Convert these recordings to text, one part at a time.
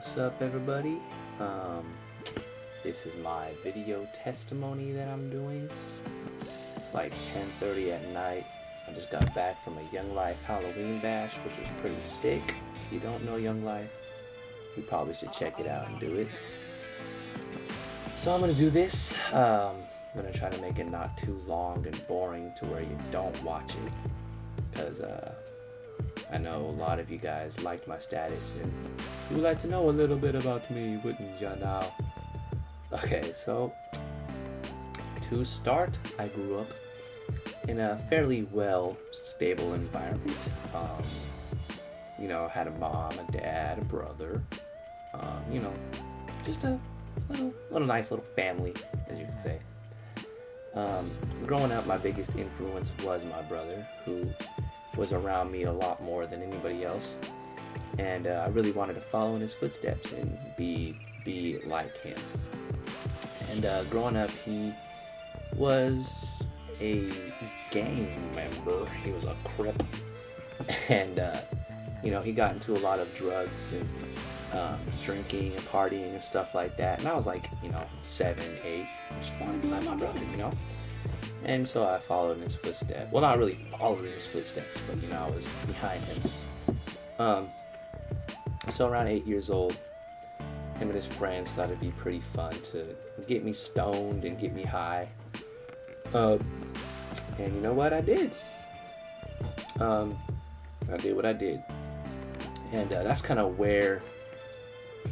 What's up, everybody? Um, this is my video testimony that I'm doing. It's like 10:30 at night. I just got back from a Young Life Halloween bash, which was pretty sick. If you don't know Young Life, you probably should check it out and do it. So I'm gonna do this. I'm gonna try to make it not too long and boring to where you don't watch it, because I know a lot of you guys liked my status and you would like to know a little bit about me, wouldn't ya now? Okay, so to start, I grew up in a fairly stable environment. Had a mom, a dad, a brother. Just a little nice little family, as you could say. Growing up, my biggest influence was my brother, who was around me a lot more than anybody else, and I really wanted to follow in his footsteps and be like him. And growing up, he was a gang member. He was a Crip, and he got into a lot of drugs and drinking and partying and stuff like that. And I was like, 7, 8. I just wanted to be like my brother, And so I followed in his footsteps. Well, not really followed in his footsteps, but I was behind him. So around 8 years old, him and his friends thought it'd be pretty fun to get me stoned and get me high. And you know what? I did. I did what I did. And that's kind of where,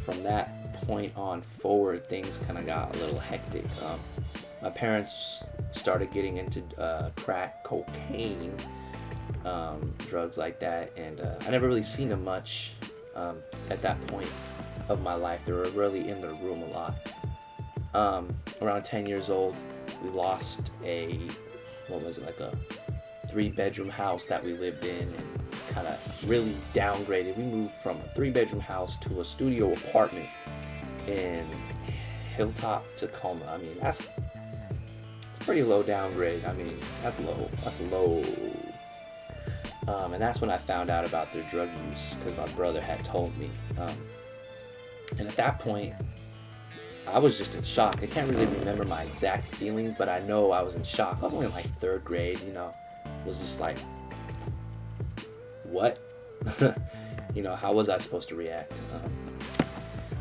from that point on forward, things kind of got a little hectic. My parents started getting into crack cocaine, drugs like that, and I never really seen them much at that point of my life. They were really in their room a lot. Around 10 years old, we lost a 3-bedroom house that we lived in, and kind of really downgraded. We moved from a 3-bedroom house to a studio apartment in Hilltop, Tacoma. I mean, that's pretty low downgrade. I mean, that's low. And that's when I found out about their drug use, because my brother had told me. And at that point, I was just in shock. I can't really remember my exact feelings, but I know I was in shock. I was only in like 3rd grade, It was just like, what? How was I supposed to react?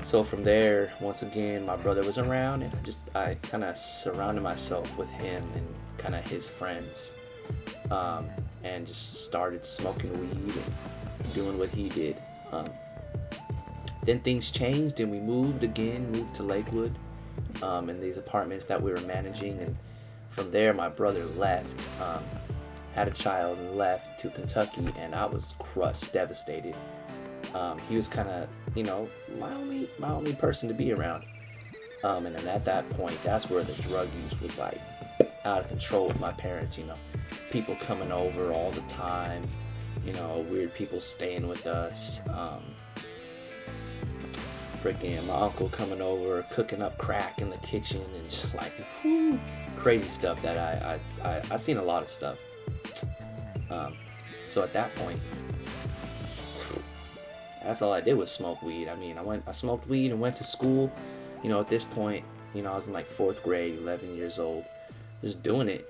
So from there, once again, my brother was around, and I kind of surrounded myself with him and kind of his friends, and just started smoking weed and doing what he did. Then things changed, and we moved to Lakewood, in these apartments that we were managing. And from there, my brother left, had a child, and left to Kentucky, and I was crushed, devastated. He was kind of, my only person to be around. And then at that point, that's where the drug use was like out of control with my parents. People coming over all the time. Weird people staying with us. Freaking my uncle coming over, cooking up crack in the kitchen, and just like crazy stuff that I seen a lot of stuff. So at that point, that's all I did was smoke weed. I mean, I smoked weed and went to school. At this point, I was in like 4th grade, 11 years old, just doing it,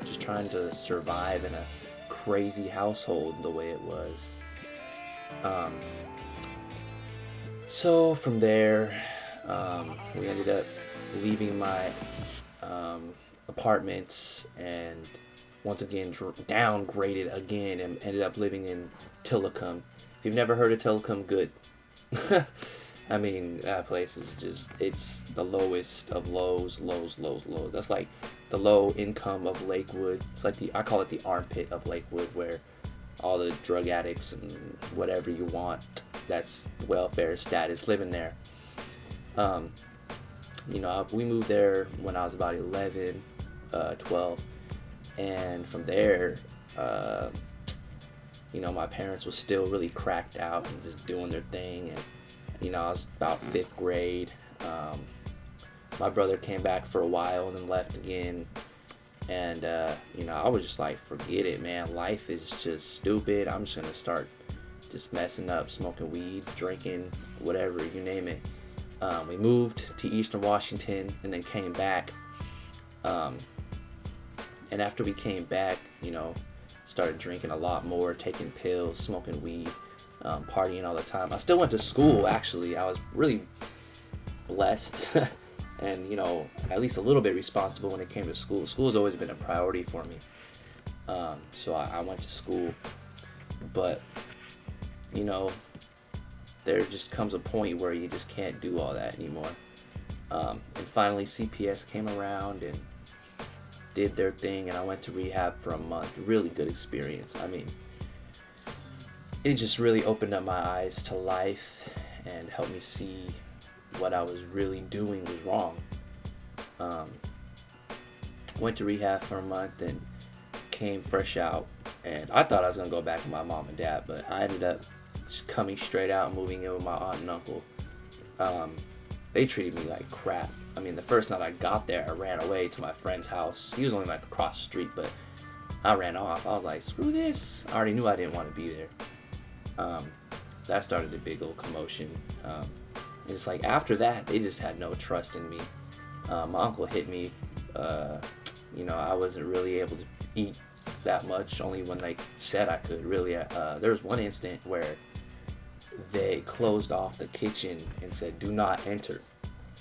just trying to survive in a crazy household the way it was. So from there, we ended up leaving my apartments, and once again downgraded again, and ended up living in Tillicum. If you've never heard of Tillicum, good. I mean, that place is it's the lowest of lows. That's like the low income of Lakewood. It's like I call it the armpit of Lakewood, where all the drug addicts and whatever you want, that's welfare status, living there. We moved there when I was about 11, 12, and from there, my parents were still really cracked out and just doing their thing. And, I was about 5th grade. My brother came back for a while and then left again. And, I was just like, forget it, man. Life is just stupid. I'm just going to start just messing up, smoking weed, drinking, whatever, you name it. We moved to Eastern Washington and then came back. And after we came back, started drinking a lot more, taking pills, smoking weed, partying all the time. I still went to school, actually. I was really blessed and, at least a little bit responsible when it came to school. School's always been a priority for me. So I went to school. But, there just comes a point where you just can't do all that anymore. And finally CPS came around and did their thing, and I went to rehab for a month. Really good experience. I mean, it just really opened up my eyes to life and helped me see what I was really doing was wrong. Went to rehab for a month and came fresh out, and I thought I was gonna go back with my mom and dad, but I ended up just coming straight out and moving in with my aunt and uncle. They treated me like crap. I mean, the first night I got there, I ran away to my friend's house. He was only like across the street, but I ran off. I was like, screw this. I already knew I didn't want to be there. That started a big old commotion. And it's like after that, they just had no trust in me. My uncle hit me. I wasn't really able to eat that much, only when they said I could, really. There was one instant where they closed off the kitchen and said, do not enter,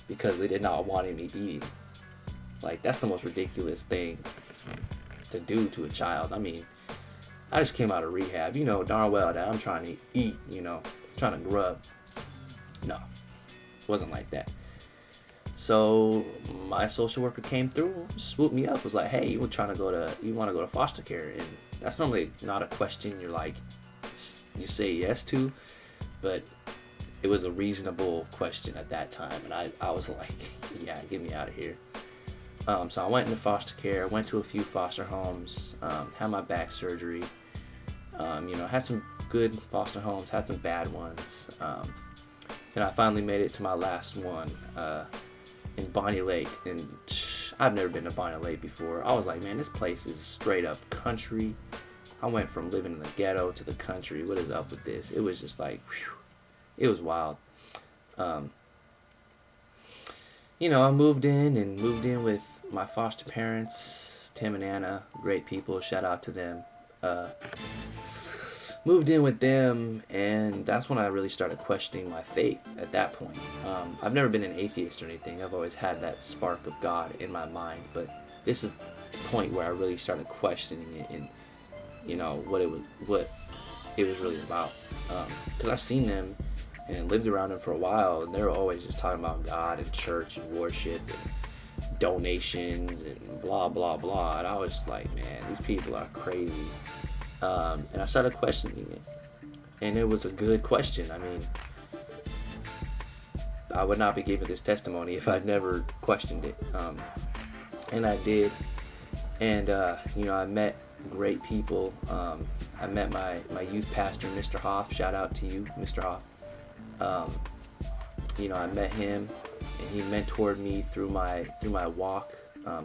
because they did not want me eating. Like, that's the most ridiculous thing to do to a child. I mean, I just came out of rehab. You know darn well that I'm trying to eat, trying to grub. No, it wasn't like that. So my social worker came through, swooped me up, was like, hey, you want to go to foster care? And that's normally not a question you say yes to, but it was a reasonable question at that time, and I was like, yeah, get me out of here. So I went into foster care, went to a few foster homes, had my back surgery, had some good foster homes, had some bad ones. And I finally made it to my last one in Bonnie Lake, and I've never been to Bonnie Lake before. I was like, man, this place is straight up country. I went from living in the ghetto to the country. What is up with this? It was just like, whew, it was wild. I moved in with my foster parents, Tim and Anna, great people, shout out to them. Moved in with them, and that's when I really started questioning my faith at that point. I've never been an atheist or anything. I've always had that spark of God in my mind, but this is the point where I really started questioning it and, what it was really about. Because I've seen them and lived around them for a while, and they were always just talking about God and church and worship and donations and blah, blah, blah. And I was just like, man, these people are crazy. And I started questioning it. And it was a good question. I mean, I would not be giving this testimony if I'd never questioned it. And I did. And, I met great people. I met my youth pastor, Mr. Hoff. Shout out to you, Mr. Hoff. I met him, and he mentored me through my walk,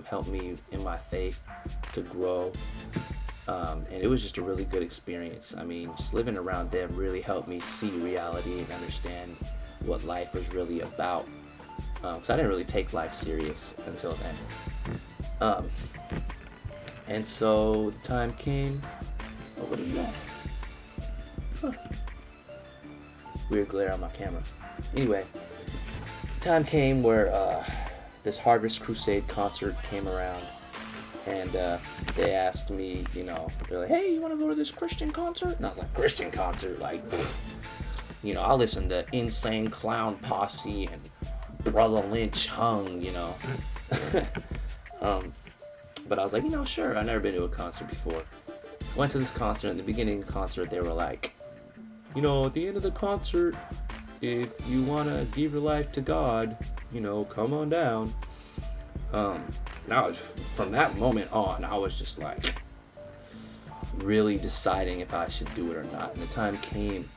helped me in my faith to grow. And it was just a really good experience. I mean, just living around them really helped me see reality and understand what life was really about. Because I didn't really take life serious until then. And so the time came. Oh, what is that? Huh. Weird glare on my camera. Anyway, time came where this Harvest Crusade concert came around. And they asked me, they're like, hey, you want to go to this Christian concert? And I was like, Christian concert? Like, I listen to Insane Clown Posse and Brother Lynch Hung, But I was like, sure. I've never been to a concert before. Went to this concert. In the beginning of the concert, they were like, at the end of the concert, if you want to give your life to God, come on down. Now, from that moment on, I was just like really deciding if I should do it or not. And the time came,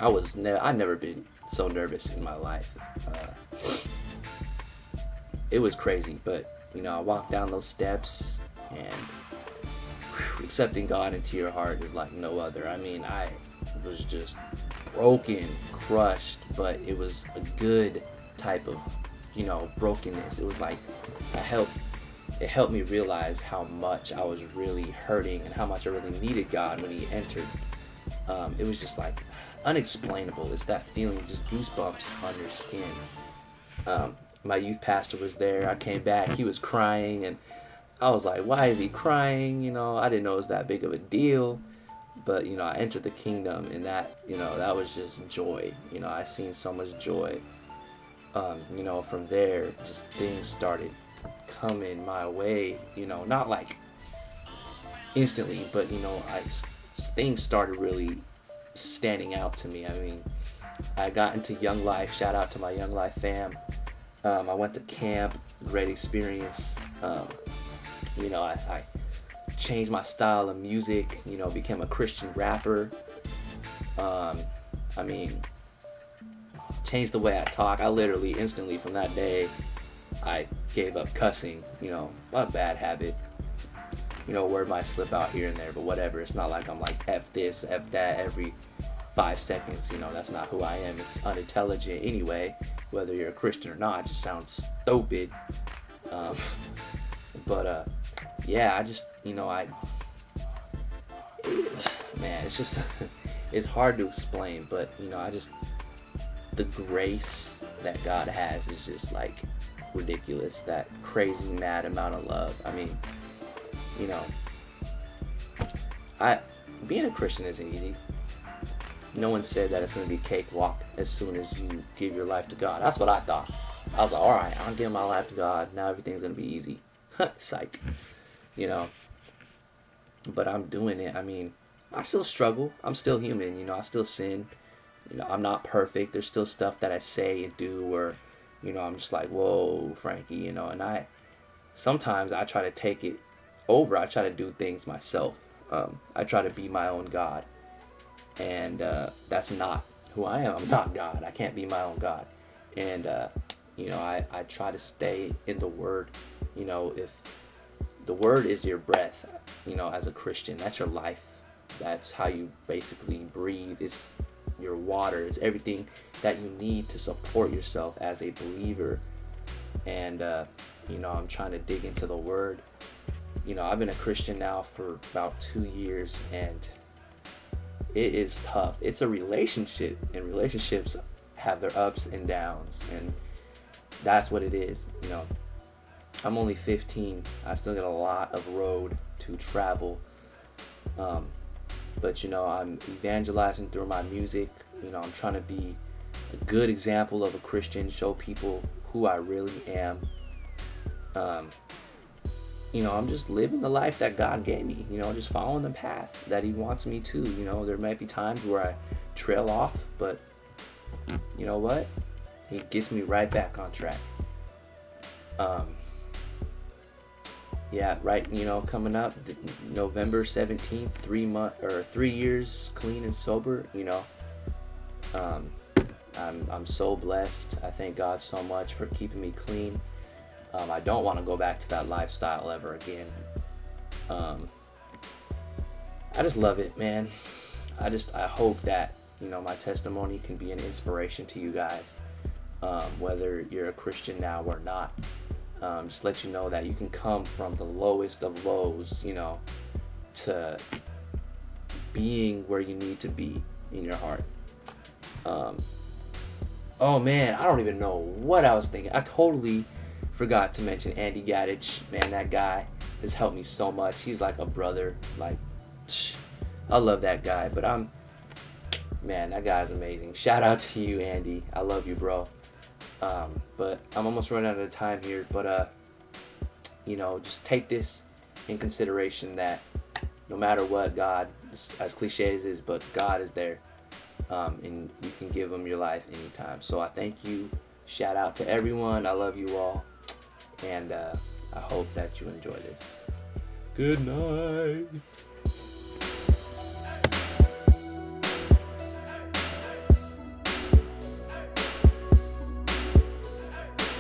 I'd never been so nervous in my life. It was crazy, but I walked down those steps, and accepting God into your heart is like no other. I mean, I was just broken, crushed, but it was a good type of, brokenness. It was like it helped me realize how much I was really hurting and how much I really needed God when he entered. It was just like unexplainable. It's that feeling, just goosebumps on your skin. My youth pastor was there. I came back, he was crying, and I was like, why is he crying? I didn't know it was that big of a deal. But, I entered the kingdom, and that was just joy. I seen so much joy. From there, just things started coming my way, not like instantly, but, things started really standing out to me. I mean, I got into Young Life. Shout out to my Young Life fam. I went to camp, great experience. I changed my style of music, became a Christian rapper. Changed the way I talk. I literally instantly from that day, I gave up cussing, a bad habit. Word might slip out here and there, but whatever. It's not like I'm like F this, F that every 5 seconds. That's not who I am. It's unintelligent anyway, whether you're a Christian or not. It just sounds stupid. Yeah, I just, man, it's just, it's hard to explain, but, the grace that God has is just like ridiculous. That crazy mad amount of love. I mean, being a Christian isn't easy. No one said that it's going to be cakewalk as soon as you give your life to God. That's what I thought. I was like, all right, I'm giving my life to God. Now everything's going to be easy. Psych. But I'm doing it. I mean, I still struggle. I'm still human. I still sin. I'm not perfect. There's still stuff that I say and do where, I'm just like, whoa, Frankie, and sometimes I try to take it over. I try to do things myself. I try to be my own God. And that's not who I am. I'm not God. I can't be my own God. And, I try to stay in the Word. If the Word is your breath, as a Christian, that's your life. That's how you basically breathe. It's your water. It's everything that you need to support yourself as a believer. And, I'm trying to dig into the Word. I've been a Christian now for about 2 years, and it is tough. It's a relationship, and relationships have their ups and downs, and that's what it is. I'm only 15. I still got a lot of road to travel. But I'm evangelizing through my music. I'm trying to be a good example of a Christian, show people who I really am. I'm just living the life that God gave me, just following the path that he wants me to. There might be times where I trail off, but you know what? He gets me right back on track. Coming up November 17th, 3 years clean and sober. I'm so blessed. I thank God so much for keeping me clean. I don't want to go back to that lifestyle ever again. I just love it, man. I hope that my testimony can be an inspiration to you guys, whether you're a Christian now or not. Just let you know that you can come from the lowest of lows, to being where you need to be in your heart. Oh man, I don't even know what I was thinking. I totally forgot to mention Andy Gaddich. Man, that guy has helped me so much. He's like a brother. Like, I love that guy. But man, that guy's amazing. Shout out to you, Andy. I love you, bro. But I'm almost running out of time here. But just take this in consideration that no matter what, God, as cliche as it is, but God is there. And you can give him your life anytime. So I thank you. Shout out to everyone. I love you all. And I hope that you enjoy this. Good night.